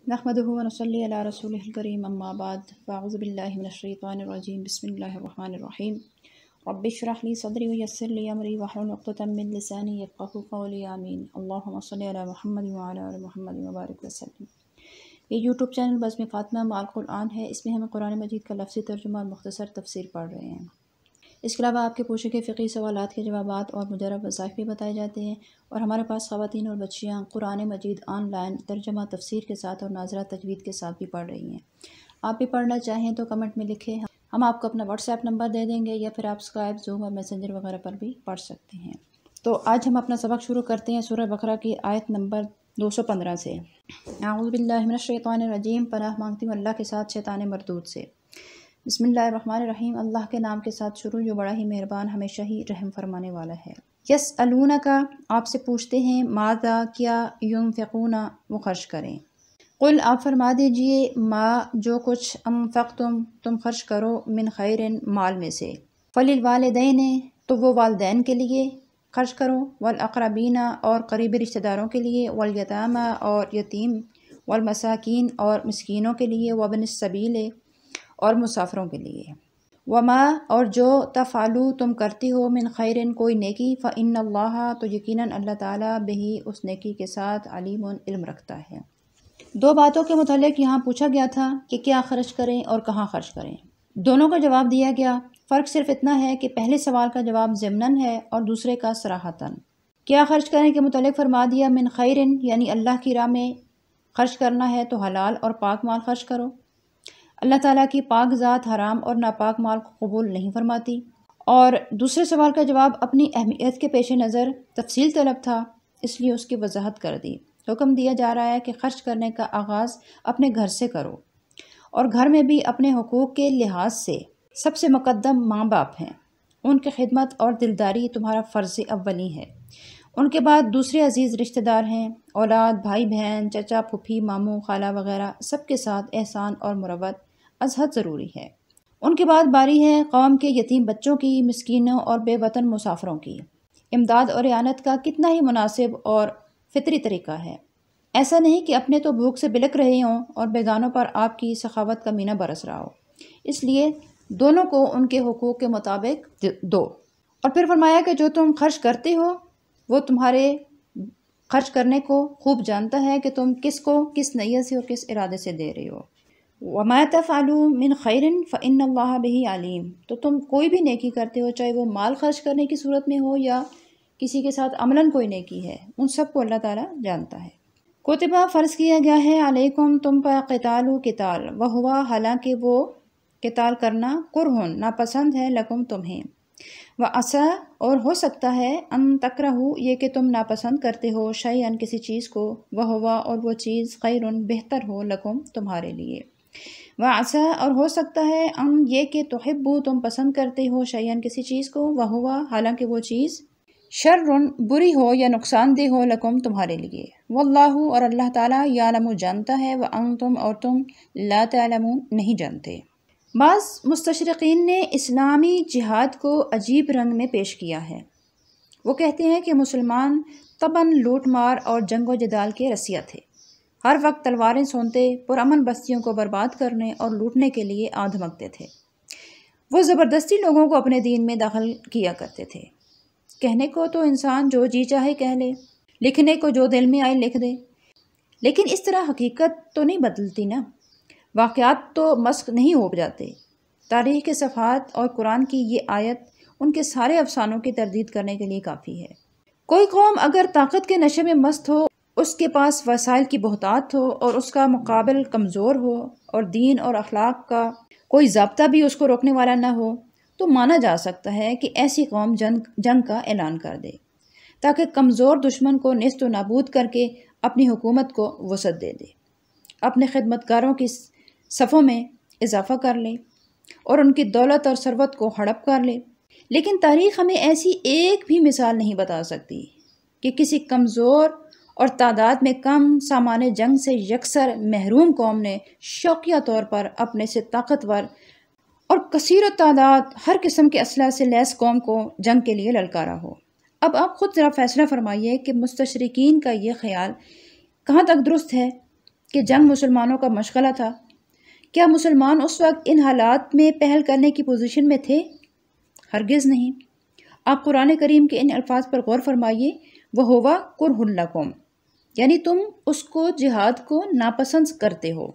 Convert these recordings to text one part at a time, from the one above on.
نحمده ونصلي على رسوله الكريم أما بعد فأعوذ بالله من الشيطان الرجيم بسم الله الرحمن الرحيم رب اشرح لي صدري ويسر لي أمري واحلل عقدة من لساني يفقهوا قولي آمين اللهم صل على محمد وعلى آل محمد وبارك وسلم۔ یہ یوٹیوب چینل بزم فاطمہ مع القرآن ہے، اس میں ہم قرآن مجید کا لفظی ترجمہ اور مختصر تفسیر پڑھ رہے ہیں۔ اس کے علاوہ آپ کے پوچھے گئے فقہی سوالات کے جوابات اور مجرب وظائف بھی بتائے جاتے ہیں، اور ہمارے پاس خواتین اور بچیاں قرآن مجید آن لائن ترجمہ تفسیر کے ساتھ اور ناظرہ تجوید کے ساتھ بھی پڑھ رہی ہیں۔ آپ بھی پڑھنا چاہیں تو کمنٹ میں لکھیں، ہم آپ کو اپنا واٹس ایپ نمبر دے دیں گے، یا پھر آپ اسکائپ، زوم اور میسنجر وغیرہ پر بھی پڑھ سکتے ہیں۔ تو آج ہم اپنا سبق شروع کرتے ہیں سورہ بقرہ کی آیت نمبر 215 سے۔ اعوذ باللہ من الشیطان الرجیم، پناہ مانگتی ہوں اللہ کے ساتھ شیطان مردود سے۔ بسم اللہ الرحمن الرحیم، اللہ کے نام کے ساتھ شروع جو بڑا ہی مہربان ہمیشہ ہی رحم فرمانے والا ہے۔ یسألونک، آپ سے پوچھتے ہیں، ماذا، کیا، ینفقون، وہ خرچ کریں۔ قل، آپ فرما دیجئے، ما، جو کچھ، انفقتم، تم خرچ کرو، من خیر، مال میں سے، فللوالدین، تو وہ والدین کے لیے خرچ کرو، والاقربین، اور قریبی رشتہ داروں کے لیے، والیتامى، اور یتیم، والمساکین، اور مسکینوں کے لیے، وابن السبیل، اور مسافروں کے لیے، وما، اور جو، تفعلو، تم کرتی ہو، من خیرن، کوئی نیکی، فإن اللہ، تو یقیناً اللہ تعالیٰ، بہی، اس نیکی کے ساتھ، علیم، علم رکھتا ہے۔ دو باتوں کے متعلق یہاں پوچھا گیا تھا کہ کیا خرچ کریں اور کہاں خرچ کریں۔ دونوں کا جواب دیا گیا، فرق صرف اتنا ہے کہ پہلے سوال کا جواب ضمناً ہے اور دوسرے کا صراحتاً۔ کیا خرچ کرنے کے متعلق فرما دیا، من خیرن، یعنی اللہ کی راہ میں خرچ کرنا ہے تو حلال اور پاک مال خرچ کرو۔ اللہ تعالیٰ کی پاک ذات حرام اور ناپاک مال کو قبول نہیں فرماتی۔ اور دوسرے سوال کا جواب اپنی اہمیت کے پیش نظر تفصیل طلب تھا، اس لیے اس کی وضاحت کر دی۔ حکم دیا جا رہا ہے کہ خرچ کرنے کا آغاز اپنے گھر سے کرو، اور گھر میں بھی اپنے حقوق کے لحاظ سے سب سے مقدم ماں باپ ہیں، ان کی خدمت اور دلداری تمہارا فرض اولی ہے۔ ان کے بعد دوسرے عزیز رشتہ دار ہیں، اولاد، بھائی بہن، چچا، پھوپھی، ماموں، خالہ وغیرہ، سب کے ساتھ احسان اور مروت از حد ضروری ہے۔ ان کے بعد باری ہے قوم کے یتیم بچوں کی، مسکینوں اور بے وطن مسافروں کی۔ امداد اور اعانت کا کتنا ہی مناسب اور فطری طریقہ ہے۔ ایسا نہیں کہ اپنے تو بھوک سے بلک رہے ہوں اور بیگانوں پر آپ کی سخاوت کا مینہ برس رہا ہو، اس لیے دونوں کو ان کے حقوق کے مطابق دو۔ اور پھر فرمایا کہ جو تم خرچ کرتے ہو وہ تمہارے خرچ کرنے کو خوب جانتا ہے کہ تم کس کو کس نیت سے اور کس ارادے سے دے رہے ہو۔ وَمَا تَفْعَلُوا مِنْ خَيْرٍ فَإِنَّ اللَّهَ بِهِ عَلِيمٌ، تو تم کوئی بھی نیکی کرتے ہو، چاہے وہ مال خرچ کرنے کی صورت میں ہو یا کسی کے ساتھ عملاً کوئی نیکی ہے، ان سب کو اللہ تعالیٰ جانتا ہے۔ کتبہ، فرض کیا گیا ہے، علیکم، تم پر، قتال، قتال، وہوا، حالانکہ وہ قتال کرنا، کرہن، ناپسند ہے، لکم، تمہیں، وعسیٰ، اور ہو سکتا ہے، ان تکرہو، یہ کہ تم ناپسند کرتے ہو، شیئن، کسی چیز کو، وہوا، اور وہ چیز، خیرن، بہتر ہو، لکم، تمہارے لیے، وعسیٰ، اور ہو سکتا ہے، ان، یہ کہ تحبو، تم پسند کرتے ہو، شیئن، کسی چیز کو، وہوا، حالانکہ وہ چیز، شرن، بری ہو یا نقصان دہ ہو، لکم، تمہارے لیے، واللہ، اور اللہ تعالیٰ، یعلم، جانتا ہے، وانتم، اور تم، لا تعلمون، نہیں جانتے۔ بعض مستشرقین نے اسلامی جہاد کو عجیب رنگ میں پیش کیا ہے۔ وہ کہتے ہیں کہ مسلمان طبعاً لوٹ مار اور جنگ و جدال کے رسیا تھے، ہر وقت تلواریں سونتے پرامن بستیوں کو برباد کرنے اور لوٹنے کے لیے آدھمکتے تھے۔ وہ زبردستی لوگوں کو اپنے دین میں داخل کیا کرتے تھے۔ کہنے کو تو انسان جو جی چاہے کہہ لے، لکھنے کو جو دل میں آئے لکھ دے، لیکن اس طرح حقیقت تو نہیں بدلتی نا، واقعات تو مسخ نہیں ہو جاتے۔ تاریخ کے صفحات اور قرآن کی یہ آیت ان کے سارے افسانوں کی تردید کرنے کے لیے کافی ہے۔ کوئی قوم اگر طاقت کے نشے میں مست ہو، اس کے پاس وسائل کی بہتات ہو اور اس کا مقابل کمزور ہو، اور دین اور اخلاق کا کوئی ضابطہ بھی اس کو روکنے والا نہ ہو، تو مانا جا سکتا ہے کہ ایسی قوم جنگ کا اعلان کر دے، تاکہ کمزور دشمن کو نیست و نابود کر کے اپنی حکومت کو وسعت دے دے، اپنے خدمتگاروں کی صفوں میں اضافہ کر لے اور ان کی دولت اور ثروت کو ہڑپ کر لے۔ لیکن تاریخ ہمیں ایسی ایک بھی مثال نہیں بتا سکتی کہ کسی کمزور اور تعداد میں کم سامان جنگ سے یکسر محروم قوم نے شوقیہ طور پر اپنے سے طاقتور اور کثیر التعداد ہر قسم کے اسلحہ سے لیس قوم کو جنگ کے لیے للکارا ہو۔ اب آپ خود ذرا فیصلہ فرمائیے کہ مستشرقین کا یہ خیال کہاں تک درست ہے کہ جنگ مسلمانوں کا مشغلہ تھا؟ کیا مسلمان اس وقت ان حالات میں پہل کرنے کی پوزیشن میں تھے؟ ہرگز نہیں۔ آپ قرآن کریم کے ان الفاظ پر غور فرمائیے، وَهُوَ كُرْهٌ لَكُمْ، یعنی تم اس کو جہاد کو ناپسند کرتے ہو،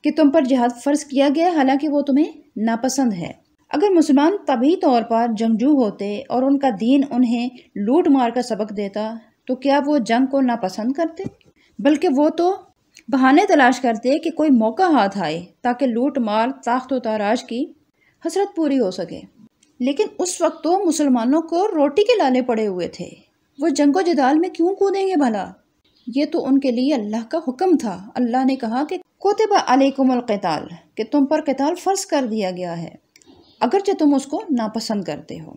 کہ تم پر جہاد فرض کیا گیا حالانکہ وہ تمہیں ناپسند ہے۔ اگر مسلمان طبعی طور پر جنگجو ہوتے اور ان کا دین انہیں لوٹ مار کا سبق دیتا تو کیا وہ جنگ کو ناپسند کرتے؟ بلکہ وہ تو بہانے تلاش کرتے کہ کوئی موقع ہاتھ آئے تاکہ لوٹ مار تاخت و تاراج کی حسرت پوری ہو سکے۔ لیکن اس وقت تو مسلمانوں کو روٹی کے لالے پڑے ہوئے تھے، وہ جنگ و جدال میں کیوں کودیں گے بھلا؟ یہ تو ان کے لیے اللہ کا حکم تھا۔ اللہ نے کہا کہ کتب علیکم القتال، کہ تم پر قتال فرض کر دیا گیا ہے اگرچہ تم اس کو ناپسند کرتے ہو،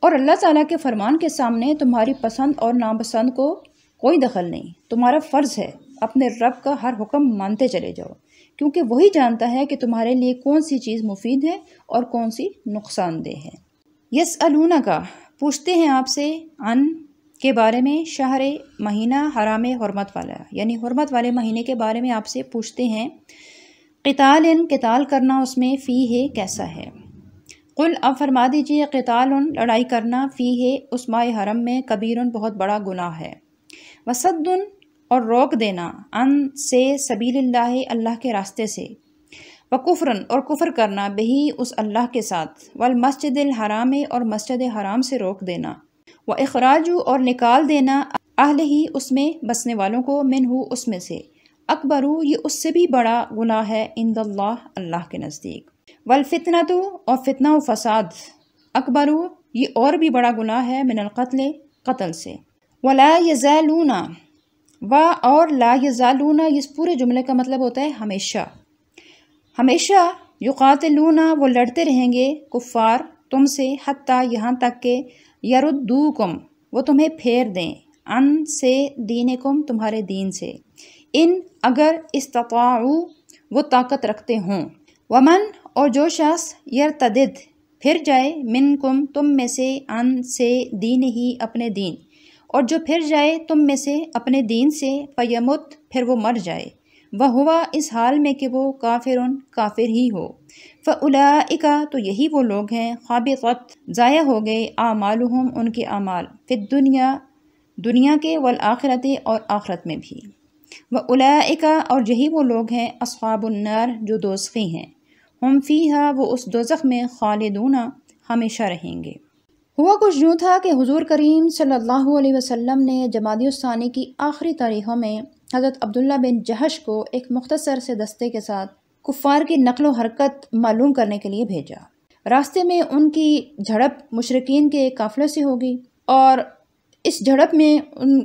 اور اللہ تعالیٰ کے فرمان کے سامنے تمہاری پسند اور ناپسند کو کوئی دخل نہیں۔ تمہارا فرض ہے اپنے رب کا ہر حکم مانتے چلے جاؤ، کیونکہ وہی جانتا ہے کہ تمہارے لیے کون سی چیز مفید ہے اور کون سی نقصان دہ ہے۔ یسألونک، پوچھتے ہیں آپ سے، عن کے بارے میں، شہر مہینہ حرام حرمت والا، یعنی حرمت والے مہینے کے بارے میں آپ سے پوچھتے ہیں، قتال قتال کرنا اس میں فیہ کیسا ہے؟ قل اب فرما دیجئے، قتال لڑائی کرنا فیہ اس ماہ حرم میں کبیر بہت بڑا گناہ ہے، وصد اور روک دینا، ان سے سبیل اللہ اللہ کے راستے سے، وکفرن اور کفر کرنا بہی اس اللہ کے ساتھ، والمسجد الحرام اور مسجد حرام سے روک دینا، واخراج اور نکال دینا اہل ہی اس میں بسنے والوں کو، منہ اس میں سے، اکبرو یہ اس سے بھی بڑا گناہ ہے، عند اللہ اللہ کے نزدیک، والفتنۃ اور فتنہ و فساد، اکبرو یہ اور بھی بڑا گناہ ہے، من القتل قتل سے، ولا یزالون و اور لا یزالون اس پورے جملے کا مطلب ہوتا ہے ہمیشہ، ہمیشہ، یقاتلون وہ لڑتے رہیں گے، کفار تم سے، حتیٰ یہاں تک کہ یردوکم وہ تمہیں پھیر دیں، ان سے دینکم تمہارے دین سے، ان اگر استطاعوا وہ طاقت رکھتے ہوں، ومن اور جو شخص یرتدد پھر جائے، منکم تم میں سے، ان سے دین ہی اپنے دین، اور جو پھر جائے تم میں سے اپنے دین سے، فیمت پھر وہ مر جائے، وہوا اس حال میں کہ وہ کافر ہی ہو، فاولئک تو یہی وہ لوگ ہیں، حبطت ضائع ہو گئے، اعمالہم ان کے اعمال، فی الدنیا دنیا کے، والآخرت اور آخرت میں بھی، واولئک اور یہی وہ لوگ ہیں، اصحاب النار جو دوزخی ہیں، ہم فیہا وہ اس دوزخ میں، خالدون ہمیشہ رہیں گے۔ ہوا کچھ یوں تھا کہ حضور کریم صلی اللہ علیہ وسلم نے جمادی الثانی کی آخری تاریخوں میں حضرت عبداللہ بن جہش کو ایک مختصر سے دستے کے ساتھ کفار کی نقل و حرکت معلوم کرنے کے لیے بھیجا۔ راستے میں ان کی جھڑپ مشرکین کے قافلے سے ہوگی، اور اس جھڑپ میں ان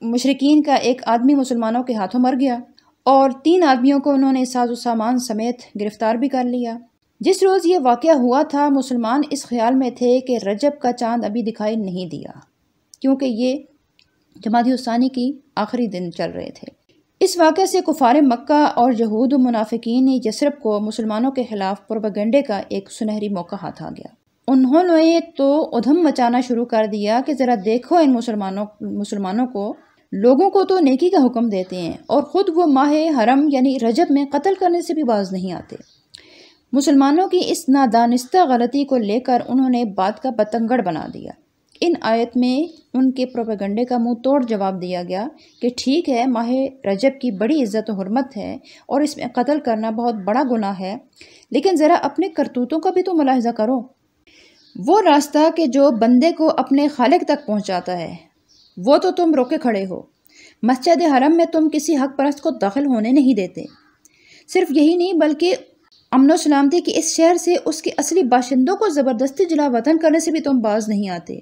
مشرکین کا ایک آدمی مسلمانوں کے ہاتھوں مر گیا، اور 3 آدمیوں کو انہوں نے ساز و سامان سمیت گرفتار بھی کر لیا۔ جس روز یہ واقعہ ہوا تھا، مسلمان اس خیال میں تھے کہ رجب کا چاند ابھی دکھائی نہیں دیا، کیونکہ یہ جمادی الثانی کی آخری دن چل رہے تھے۔ اس واقعے سے کفار مکہ اور یہود و منافقین یثرب کو مسلمانوں کے خلاف پروپیگنڈے کا ایک سنہری موقع ہاتھ آ گیا۔ انہوں نے تو ادھم مچانا شروع کر دیا کہ ذرا دیکھو ان مسلمانوں کو، لوگوں کو تو نیکی کا حکم دیتے ہیں اور خود وہ ماہ حرم یعنی رجب میں قتل کرنے سے بھی باز نہیں آتے۔ مسلمانوں کی اس نادانستہ غلطی کو لے کر انہوں نے بات کا بتنگڑ بنا دیا۔ ان آیت میں ان کے پروپیگنڈے کا منہ توڑ جواب دیا گیا کہ ٹھیک ہے، ماہ رجب کی بڑی عزت و حرمت ہے اور اس میں قتل کرنا بہت بڑا گناہ ہے، لیکن ذرا اپنے کرتوتوں کا بھی تو ملاحظہ کرو۔ وہ راستہ کہ جو بندے کو اپنے خالق تک پہنچاتا ہے، وہ تو تم روکے کھڑے ہو۔ مسجد حرم میں تم کسی حق پرست کو داخل ہونے نہیں دیتے۔ صرف یہی نہیں بلکہ امن و سلامتی کی اس شہر سے اس کے اصلی باشندوں کو زبردستی جلا وطن کرنے سے بھی تم باز نہیں آتے،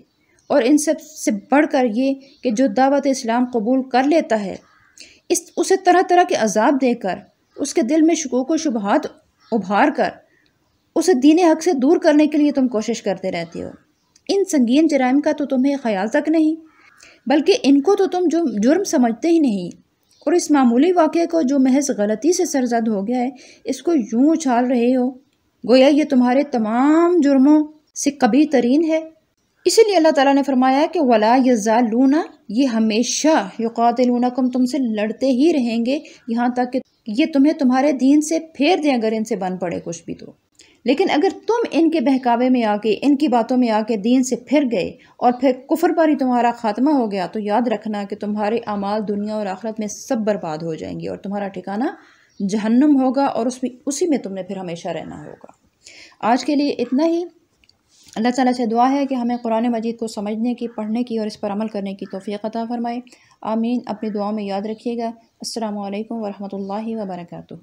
اور ان سب سے بڑھ کر یہ کہ جو دعوت اسلام قبول کر لیتا ہے، اسے طرح طرح کے عذاب دے کر، اس کے دل میں شکوک و شبہات ابھار کر، اسے دین حق سے دور کرنے کے لیے تم کوشش کرتے رہتے ہو۔ ان سنگین جرائم کا تو تمہیں خیال تک نہیں، بلکہ ان کو تو تم جرم سمجھتے ہی نہیں، اور اس معمولی واقعے کو جو محض غلطی سے سرزد ہو گیا ہے، اس کو یوں اچھال رہے ہو گویا یہ تمہارے تمام جرموں سے کبیر ترین ہے۔ اسی لیے اللہ تعالیٰ نے فرمایا کہ ولا یزالون، یہ ہمیشہ یقاتلونکم، تم سے لڑتے ہی رہیں گے یہاں تک کہ یہ تمہیں تمہارے دین سے پھیر دیں، اگر ان سے بن پڑے کچھ بھی تو۔ لیکن اگر تم ان کے بہکاوے میں آ کے، ان کی باتوں میں آ کے دین سے پھر گئے اور پھر کفر پر ہی تمہارا خاتمہ ہو گیا، تو یاد رکھنا کہ تمہارے اعمال دنیا اور آخرت میں سب برباد ہو جائیں گے، اور تمہارا ٹھکانہ جہنم ہوگا، اور اسی میں تم نے پھر ہمیشہ رہنا ہوگا۔ آج کے لیے اتنا ہی۔ اللہ تعالیٰ سے دعا ہے کہ ہمیں قرآن مجید کو سمجھنے کی، پڑھنے کی اور اس پر عمل کرنے کی توفیق عطا فرمائے۔ آمین۔ اپنی دعاؤں میں یاد رکھیے گا۔ السلام علیکم ورحمۃ اللہ وبرکاتہ۔